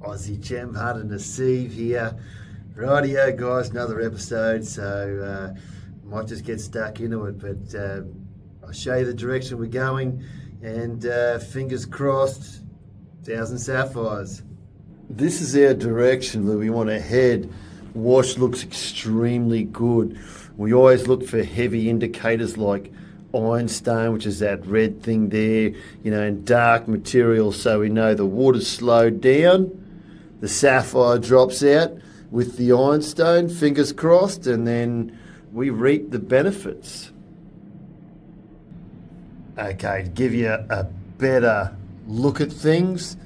Aussie Gem Hard and Steve here. Rightio, guys, another episode. So might just get stuck into it, but I'll show you the direction we're going, and fingers crossed, 1,000 sapphires. This is our direction that we want to head. Wash looks extremely good. We always look for heavy indicators like ironstone, which is that red thing there, and dark material, so we know the water's slowed down. The sapphire drops out with the ironstone, fingers crossed, and then we reap the benefits. Okay, to give you a better look at things,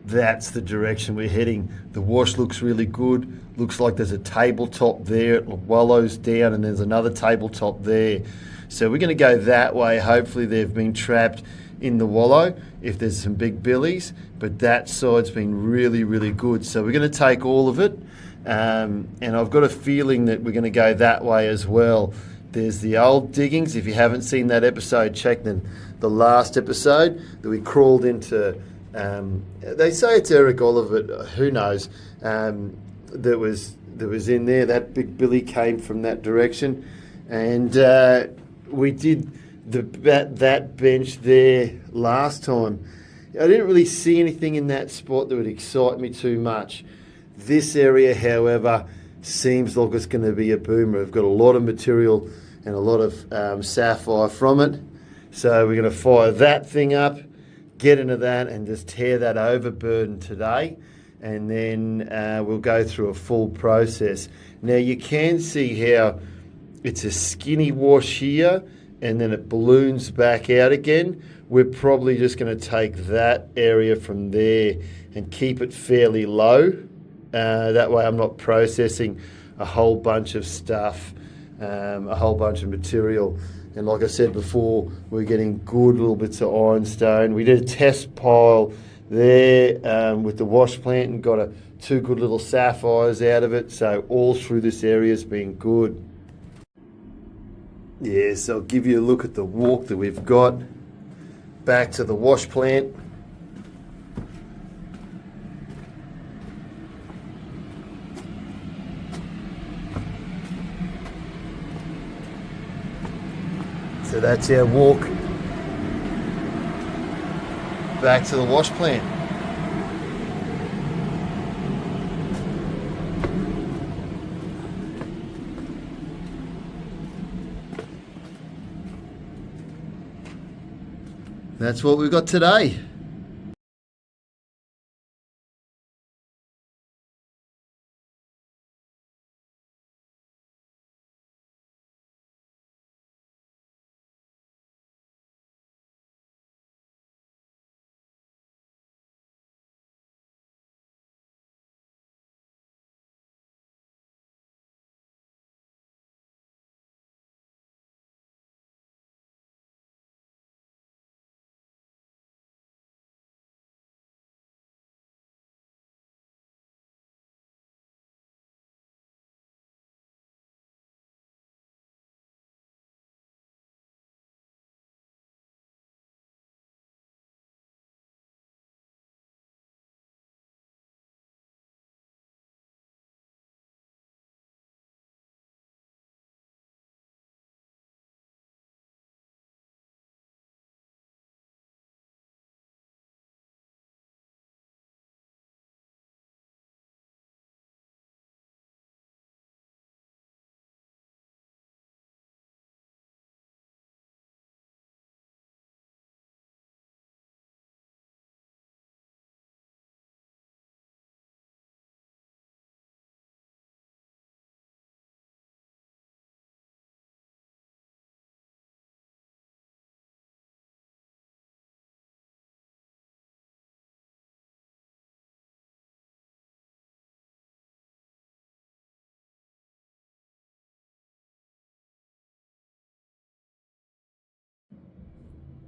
that's the direction we're heading. The wash looks really good. Looks like there's a tabletop there. It wallows down and there's another tabletop there. So we're going to go that way. Hopefully they've been trapped in the wallow if there's some big billies, but that side's been really, really good. So we're going to take all of it, and I've got a feeling that we're going to go that way as well. There's the old diggings. If you haven't seen that episode, check the last episode that we crawled into. They say it's Eric Oliver, who knows, that was in there. That big billy came from that direction, and we did that bench there last time. I didn't really see anything in that spot that would excite me too much. This area, however, seems like it's going to be a boomer. We've got a lot of material and a lot of sapphire from it, so we're going to fire that thing up, get into that, and just tear that overburden today, and then we'll go through a full process. Now you can see how it's a skinny wash here, and then it balloons back out again. We're probably just going to take that area from there and keep it fairly low. That way I'm not processing a whole bunch of stuff, a whole bunch of material. And like I said before, we're getting good little bits of ironstone. We did a test pile there with the wash plant and got two good little sapphires out of it. So all through this area has been good. Yeah, so I'll give you a look at the walk that we've got back to the wash plant. So that's our walk back to the wash plant. That's what we've got today.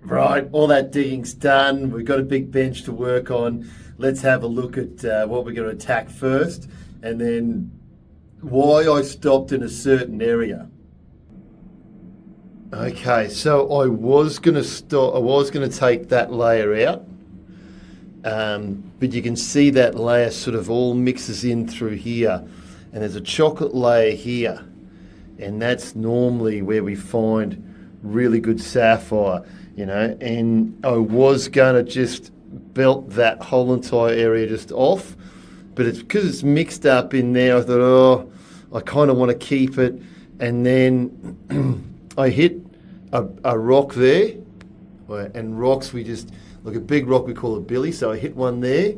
Right, all that digging's done. We've got a big bench to work on. Let's have a look at what we're going to attack first, and then why I stopped in a certain area. Okay, so I was going to take that layer out, But you can see that layer sort of all mixes in through here. And there's a chocolate layer here. And that's normally where we find really good sapphire, you know. And I was going to just belt that whole entire area just off. But it's because it's mixed up in there, I thought, oh, I kind of want to keep it. And then I hit a rock there. And rocks, we just, like a big rock we call a billy. So I hit one there,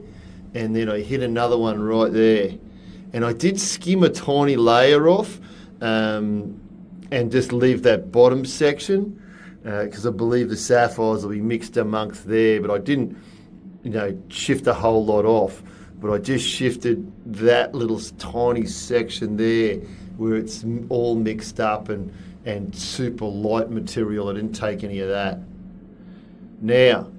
and then I hit another one right there. And I did skim a tiny layer off and just leave that bottom section because I believe the sapphires will be mixed amongst there. But I didn't, shift a whole lot off. But I just shifted that little tiny section there where it's all mixed up and super light material. I didn't take any of that. Now,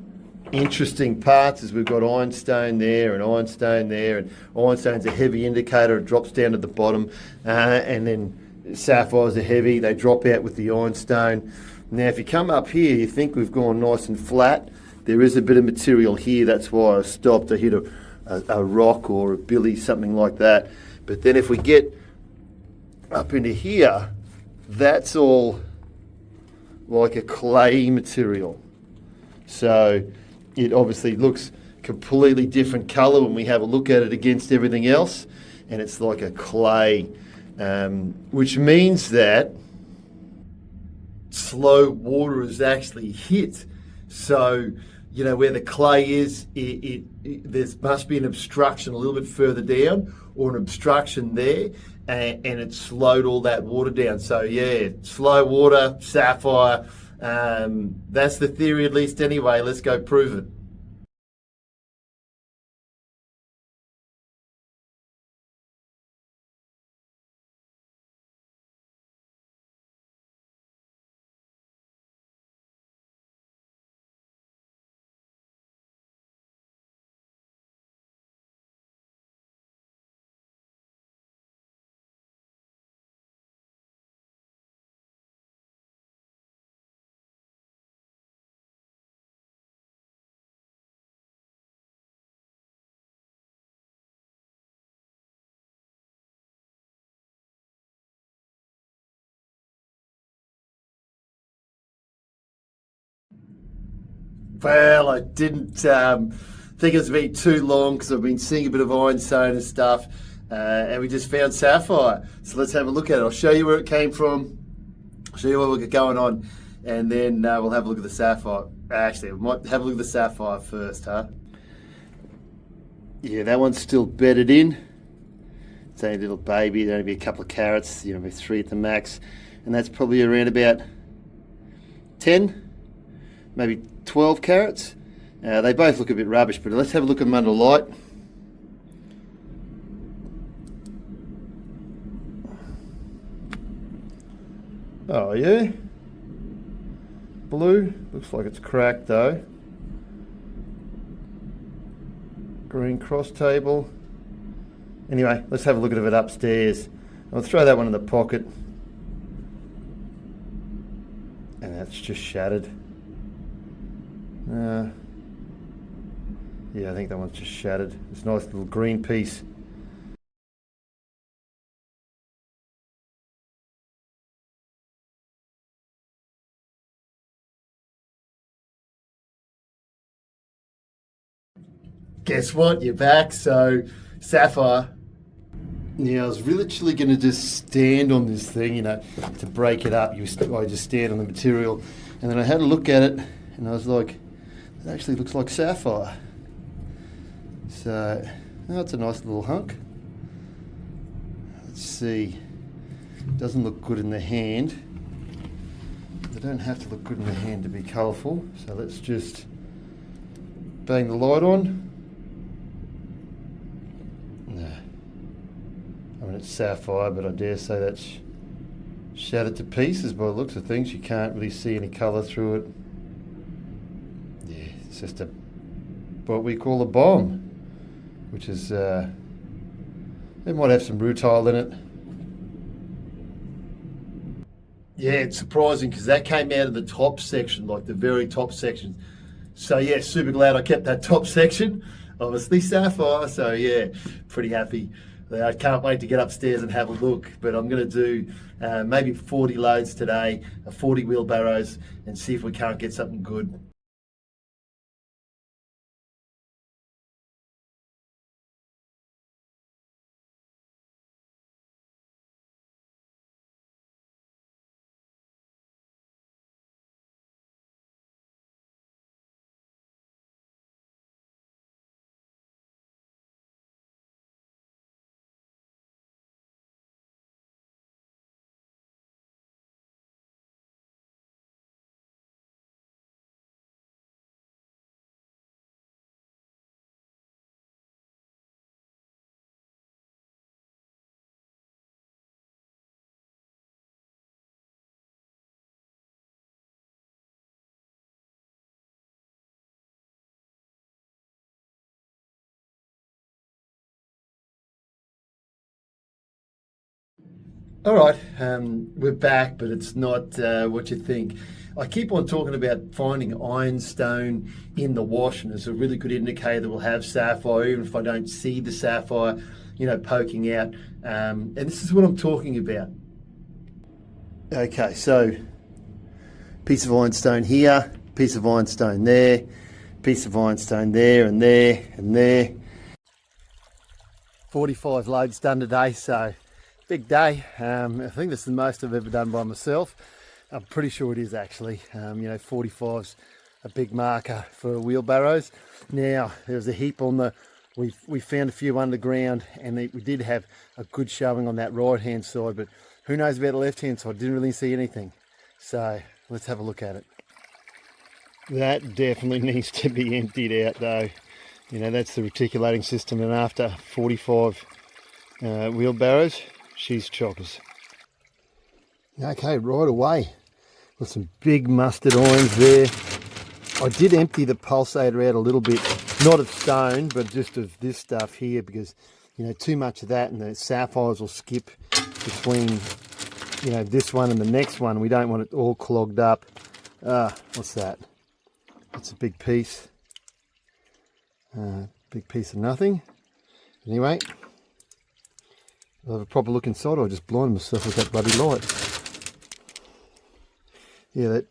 interesting parts is we've got ironstone there and ironstone there, and ironstone's a heavy indicator. It drops down to the bottom, and then sapphires are heavy. They drop out with the ironstone. Now, if you come up here, you think we've gone nice and flat. There is a bit of material here. That's why I stopped. I hit a rock or a billy, something like that. But then if we get up into here, that's all like a clay material. So it obviously looks completely different colour when we have a look at it against everything else, and it's like a clay, which means that slow water is actually hit. So, where the clay is, there must be an obstruction a little bit further down, or an obstruction there, and it slowed all that water down. So yeah, slow water, sapphire. That's the theory, at least anyway. Let's go prove it. Well, I didn't think it was been too long because I've been seeing a bit of ironstone and stuff, and we just found sapphire. So let's have a look at it. I'll show you where it came from, I'll show you what we've got going on, and then we'll have a look at the sapphire. Actually, we might have a look at the sapphire first, huh? Yeah, that one's still bedded in. It's only a little baby. There'll only be a couple of carats, maybe 3 at the max, and that's probably around about 10, maybe 12 carats. They both look a bit rubbish, but let's have a look at them under light. Oh yeah, blue, looks like it's cracked though. Green cross table. Anyway, let's have a look at it upstairs. I'll throw that one in the pocket. And that's just shattered. Yeah, I think that one's just shattered. It's a nice little green piece. Guess what? You're back. So, sapphire. Yeah, I was literally going to just stand on this thing, to break it up. I just stand on the material. And then I had a look at it, and I was like, it actually looks like sapphire. So, that's a nice little hunk. Let's see. Doesn't look good in the hand. They don't have to look good in the hand to be colourful. So let's just bang the light on. No. I mean, it's sapphire, but I dare say that's shattered to pieces by the looks of things. You can't really see any colour through it. Yeah, it's just what we call a bomb, which is, it might have some rutile in it. Yeah, it's surprising because that came out of the top section, like the very top section. So yeah, super glad I kept that top section. Obviously Sapphire, so yeah, pretty happy. I can't wait to get upstairs and have a look, but I'm going to do maybe 40 loads today, 40 wheelbarrows, and see if we can't get something good. All right, we're back, but it's not what you think. I keep on talking about finding ironstone in the wash, and it's a really good indicator that we'll have sapphire, even if I don't see the sapphire, poking out. And this is what I'm talking about. Okay, so piece of ironstone here, piece of ironstone there, piece of ironstone there, and there, and there. 45 loads done today, so big day. I think this is the most I've ever done by myself. I'm pretty sure it is actually. 45's a big marker for wheelbarrows. Now, there's a heap on the, we found a few underground, and we did have a good showing on that right hand side, but who knows about the left hand side? Didn't really see anything. So let's have a look at it. That definitely needs to be emptied out though. That's the reticulating system, and after 45 wheelbarrows, she's chockers. Okay, right away, with some big mustard irons there. I did empty the pulsator out a little bit, not of stone, but just of this stuff here, because too much of that and the sapphires will skip between this one and the next one. We don't want it all clogged up. What's that? That's a big piece. Big piece of nothing. Anyway, I'll have a proper look inside, or I just blind myself with that bloody light. Yeah, that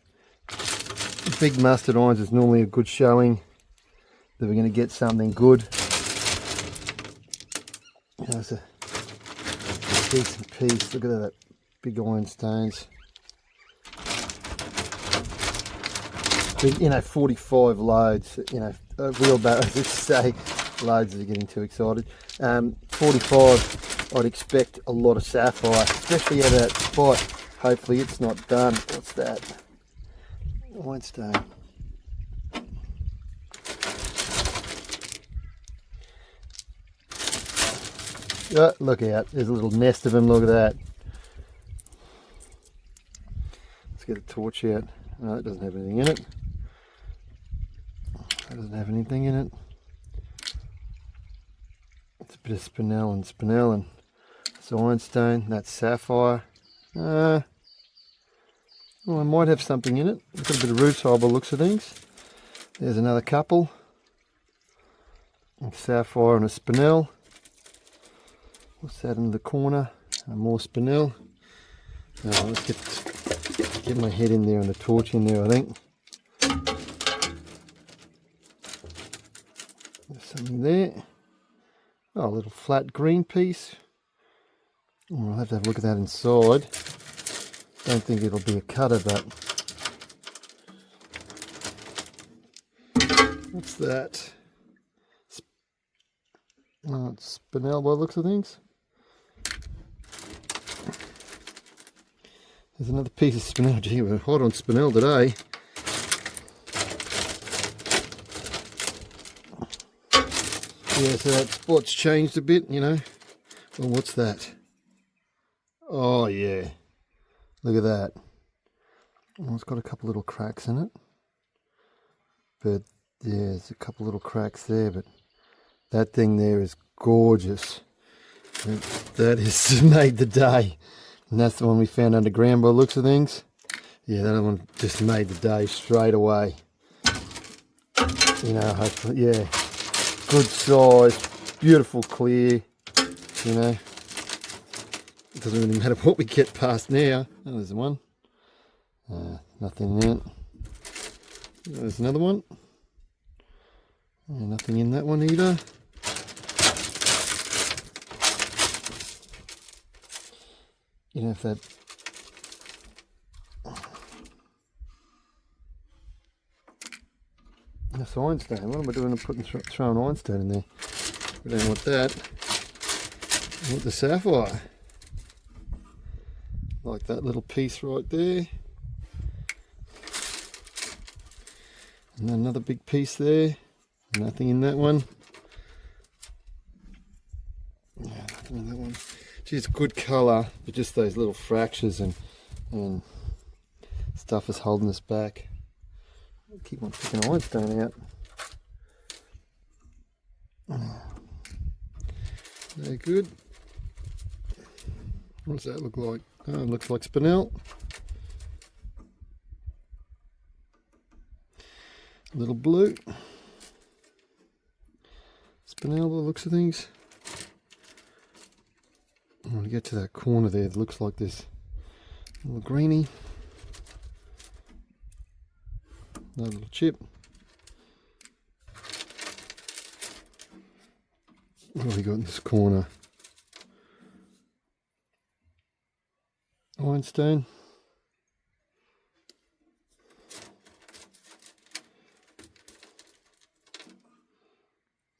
big mustard irons is normally a good showing that we're going to get something good. It's a decent piece. Look at that big ironstones. Big, 45 loads, wheelbarrows, let's say. Loads are getting too excited. 45, I'd expect a lot of sapphire, especially out of that spot. Hopefully it's not done. What's that? Ironstone. Oh, look out, there's a little nest of them, look at that. Let's get a torch out. No, it doesn't have anything in it. That doesn't have anything in it. It's a bit of spinel and it's ironstone. That's sapphire. Well, I might have something in it. It's got a bit of rutile by the looks of things. There's another couple. A sapphire and a spinel. What's that in the corner? More spinel. Let's get my head in there and the torch in there, I think. There's something there. Oh, a little flat green piece. I'll have to have a look at that inside. Don't think it'll be a cutter, but what's that? Oh, it's spinel by the looks of things. There's another piece of spinel. Gee, we're hot on spinel today. Yeah, so that spot's changed a bit, Well, what's that? Oh, yeah. Look at that. Oh, it's got a couple little cracks in it. But, yeah, there's a couple little cracks there, but that thing there is gorgeous. That has made the day. And that's the one we found underground by the looks of things. Yeah, that one just made the day straight away. You know, hopefully, yeah, good size, beautiful clear, you know. It doesn't really matter what we get past now. Oh, there's one. Nothing in it. There's another one. Nothing in that one either. You know, if that... That's ironstone. What am I doing? Throwing ironstone in there. We don't want that. I want the sapphire. Like that little piece right there. And another big piece there. Nothing in that one. Yeah, nothing in that one. Geez, good colour, but just those little fractures and stuff is holding us back. I'll keep on picking ironstone out. Very good. What does that look like? Oh, it looks like spinel. A little blue. Spinel, the looks of things. When we get to that corner there, it looks like this little greeny. Another little chip. What have we got in this corner? Ironstone.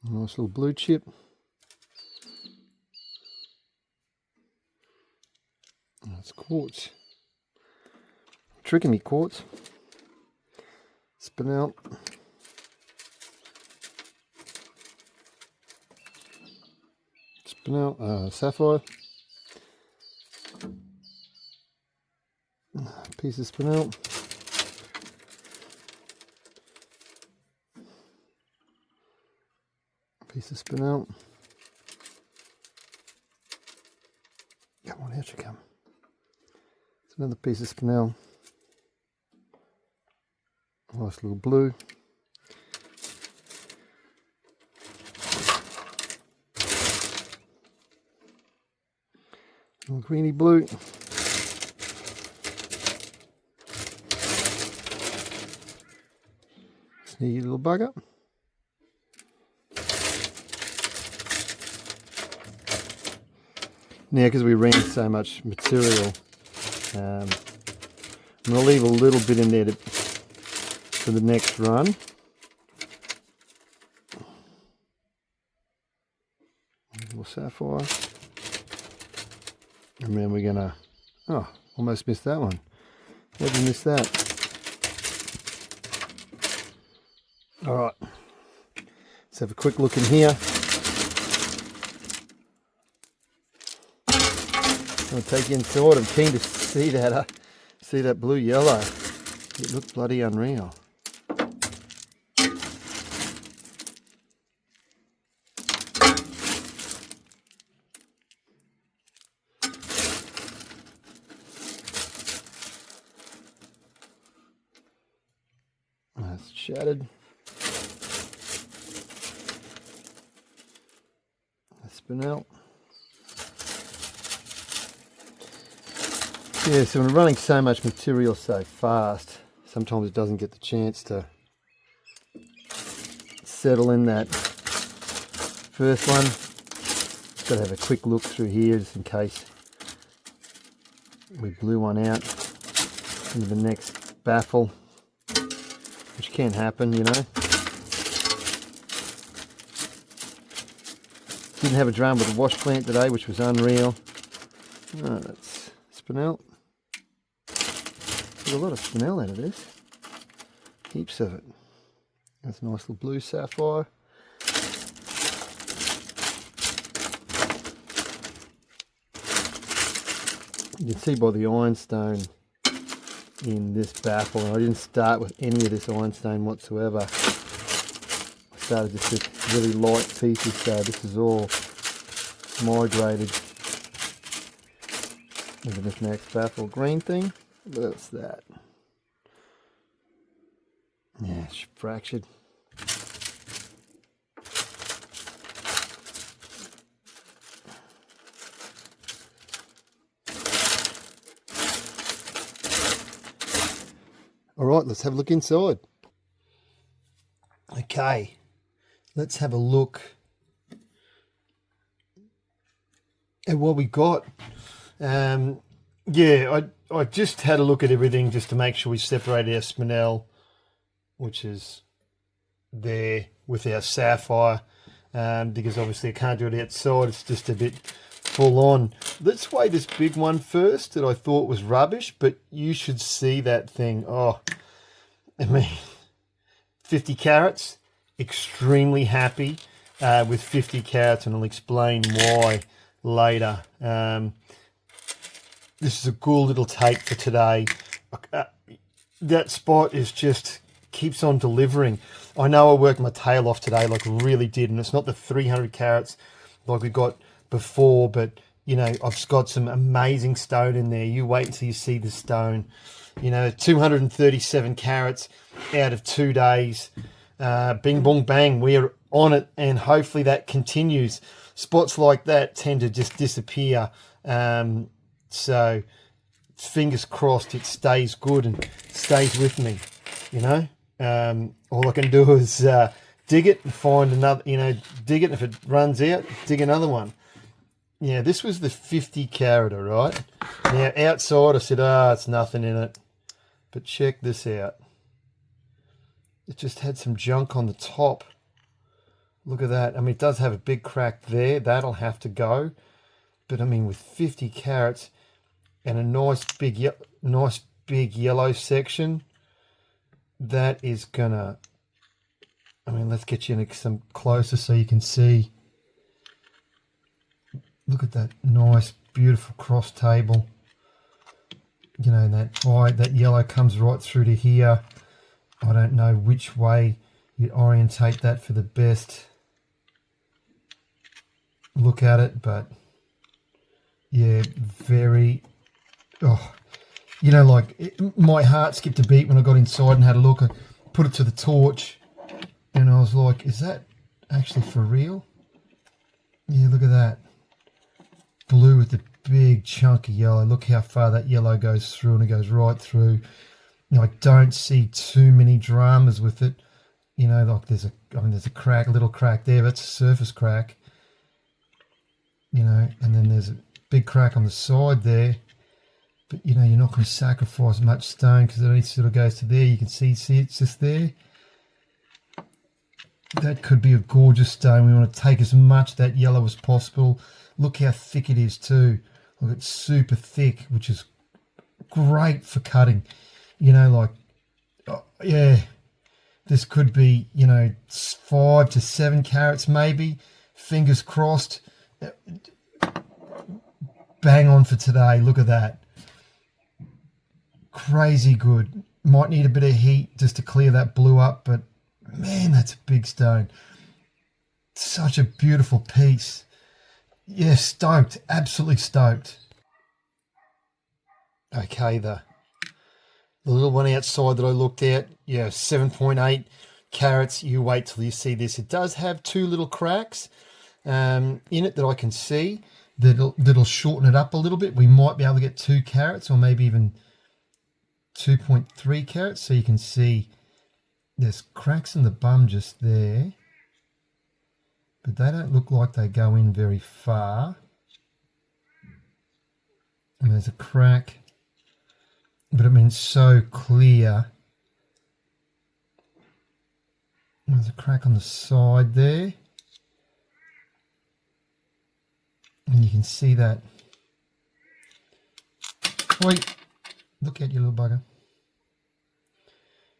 Nice little blue chip. That's quartz. Tricking me, quartz. Spinel. Spinel, sapphire. Piece of spinel. Piece of spinel. Come on, out you come. It's another piece of spinel. Nice little blue. Little greeny blue. Sneaky little bugger. Now, because we ran so much material, I'm going to leave a little bit in there for the next run. A little sapphire. And then we're going to... Oh, almost missed that one. How did we miss that? Alright. Let's have a quick look in here. I'll take you inside. I'm keen to see that blue yellow. It looked bloody unreal. That's shattered. That's spinel. Yeah, so when we're running so much material so fast, sometimes it doesn't get the chance to settle in that first one. Got to have a quick look through here just in case we blew one out into the next baffle, which can happen, you know. Didn't have a drum with a wash plant today, which was unreal. Oh, that's spinel. There's a lot of spinel out of this. Heaps of it. That's a nice little blue sapphire. You can see by the ironstone in this baffle, and I didn't start with any of this ironstone whatsoever. I started just with really light pieces, so this is all migrated into this next baffle. Green thing. What's that? Yeah, it's fractured. All right, let's have a look inside. Okay, let's have a look at what we got. Yeah, I just had a look at everything just to make sure we separated our Spinel, which is there, with our Sapphire, because obviously I can't do it outside. It's just a bit full on. Let's weigh this big one first that I thought was rubbish, but you should see that thing. Oh, I mean, 50 carats. Extremely happy with 50 carats, and I'll explain why later. This is a cool little take for today. That spot is just keeps on delivering. I know I worked my tail off today, like really did, and it's not the 300 carats like we got before, but you know, I've got some amazing stone in there. You wait until you see the stone. You know, 237 carats out of 2 days. Bing bong bang, we're on it, and hopefully that continues. Spots like that tend to just disappear, so fingers crossed it stays good and stays with me. You know, all I can do is dig it and find another, you know, dig it, and if it runs out, dig another one. Yeah, this was the 50 carat, all right? Now outside I said, it's nothing in it, but check this out. It just had some junk on the top. Look at that. I mean, it does have a big crack there. That'll have to go. But I mean, with 50 carats and a nice big yellow section, that is gonna, I mean, let's get you into some closer so you can see. Look at that nice, beautiful cross table. You know, that yellow comes right through to here. I don't know which way you orientate that for the best look at it, but yeah, very, you know, like my heart skipped a beat when I got inside and had a look. I put it to the torch and I was like, is that actually for real? Yeah, look at that. Blue with the big chunk of yellow. Look how far that yellow goes through, and it goes right through. You know, I don't see too many dramas with it. You know, like there's a crack, a little crack there. That's a surface crack. You know, and then there's a big crack on the side there. But, you know, you're not going to sacrifice much stone because it only sort of goes to there. You can see it's just there. That could be a gorgeous stone. We want to take as much of that yellow as possible. Look how thick it is too. Look, it's super thick, which is great for cutting. You know, like, yeah, this could be, you know, 5 to 7 carats maybe. Fingers crossed. Bang on for today. Look at that. Crazy good. Might need a bit of heat just to clear that blue up, but man, that's a big stone. Such a beautiful piece. Yeah, stoked. Absolutely stoked. Okay, the little one outside that I looked at, yeah, 7.8 carats. You wait till you see this. It does have 2 little cracks in it that I can see. That'll shorten it up a little bit. We might be able to get 2 carats or maybe even 2.3 carats. So you can see there's cracks in the bum just there, but they don't look like they go in very far. And there's a crack, but I mean, so clear. There's a crack on the side there, and you can see that. Wait, look at you, little bugger.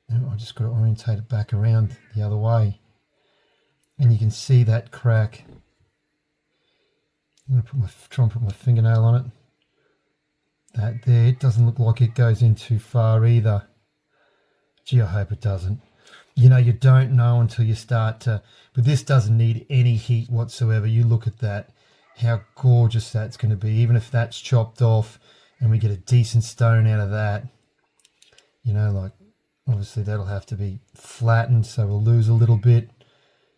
And I just got to orientate it back around the other way, and you can see that crack. I'm going to try and put my fingernail on it. That there, it doesn't look like it goes in too far either. Gee, I hope it doesn't. You know, you don't know until you start to, but this doesn't need any heat whatsoever. You look at that, how gorgeous that's going to be, even if that's chopped off and we get a decent stone out of that. You know, like, obviously that'll have to be flattened, so we'll lose a little bit.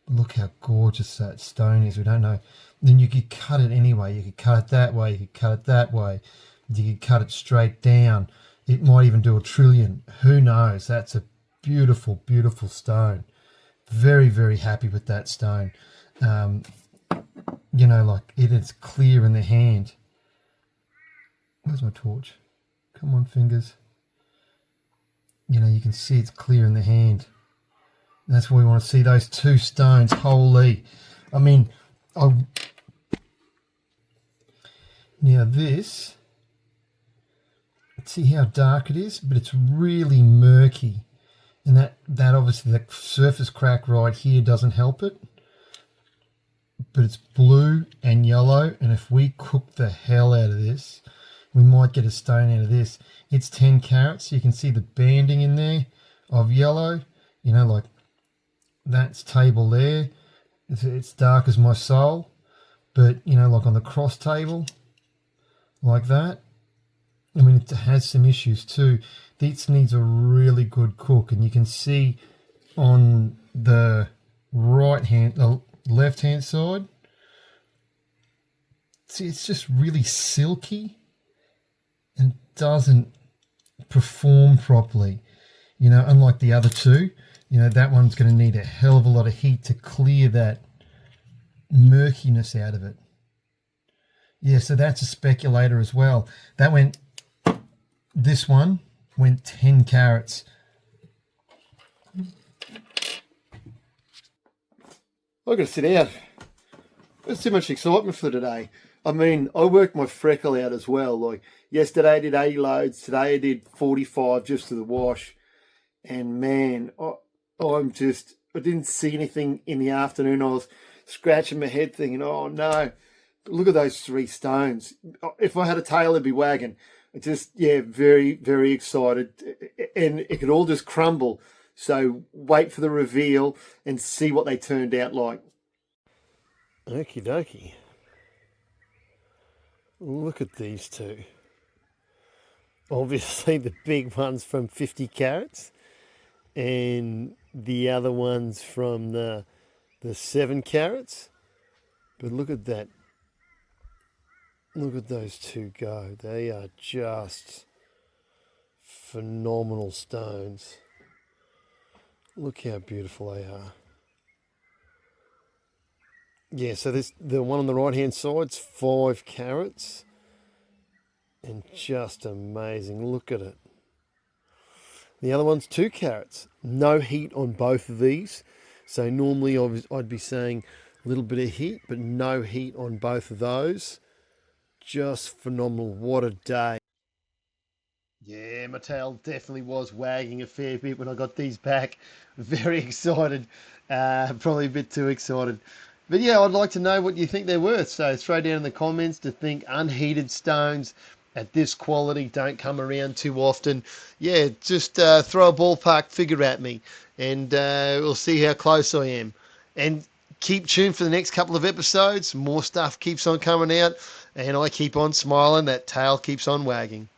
Look how gorgeous that stone is. We don't know. Then you could cut it anyway. You could cut it that way. You could cut it that way. You could cut it straight down. it might even do 1 trillion. Who knows? That's a beautiful, beautiful stone. Very, very happy with that stone. You know, like it is clear in the hand. Where's my torch? Come on, fingers. You know, you can see it's clear in the hand. That's why we want to see those 2 stones. Holy. I mean, now this, see how dark it is, but it's really murky. And that obviously, the surface crack right here doesn't help it. But it's blue and yellow, and if we cook the hell out of this, we might get a stone out of this. It's 10 carats. You can see the banding in there of yellow. You know, like that's table there. It's dark as my soul. But, you know, like on the cross table, like that. I mean, it has some issues too. This needs a really good cook, and you can see on the left-hand side, see, it's just really silky and doesn't perform properly. You know, unlike the other 2, you know, that one's going to need a hell of a lot of heat to clear that murkiness out of it. Yeah, so that's a speculator as well. This one went 10 carats. I've got to sit out. There's too much excitement for today. I mean, I worked my freckle out as well. Like yesterday I did 80 loads. Today I did 45 just to the wash. And man, I didn't see anything in the afternoon. I was scratching my head thinking, oh no, look at those 3 stones. If I had a tail, it'd be wagging. Very, very excited. And it could all just crumble. So wait for the reveal and see what they turned out like. Okie dokie. Look at these 2. Obviously the big one's from 50 carats and the other one's from the 7 carats. But look at that. Look at those 2 go. They are just phenomenal stones. Look how beautiful they are. Yeah, so the one on the right-hand side's 5 carats. And just amazing. Look at it. The other one's 2 carats. No heat on both of these. So normally I'd be saying a little bit of heat, but no heat on both of those. Just phenomenal. What a day. Yeah, my tail definitely was wagging a fair bit when I got these back. Very excited. Probably a bit too excited. But yeah, I'd like to know what you think they're worth. So throw down in the comments to think unheated stones at this quality don't come around too often. Yeah, just throw a ballpark figure at me and we'll see how close I am. And keep tuned for the next couple of episodes. More stuff keeps on coming out and I keep on smiling. That tail keeps on wagging.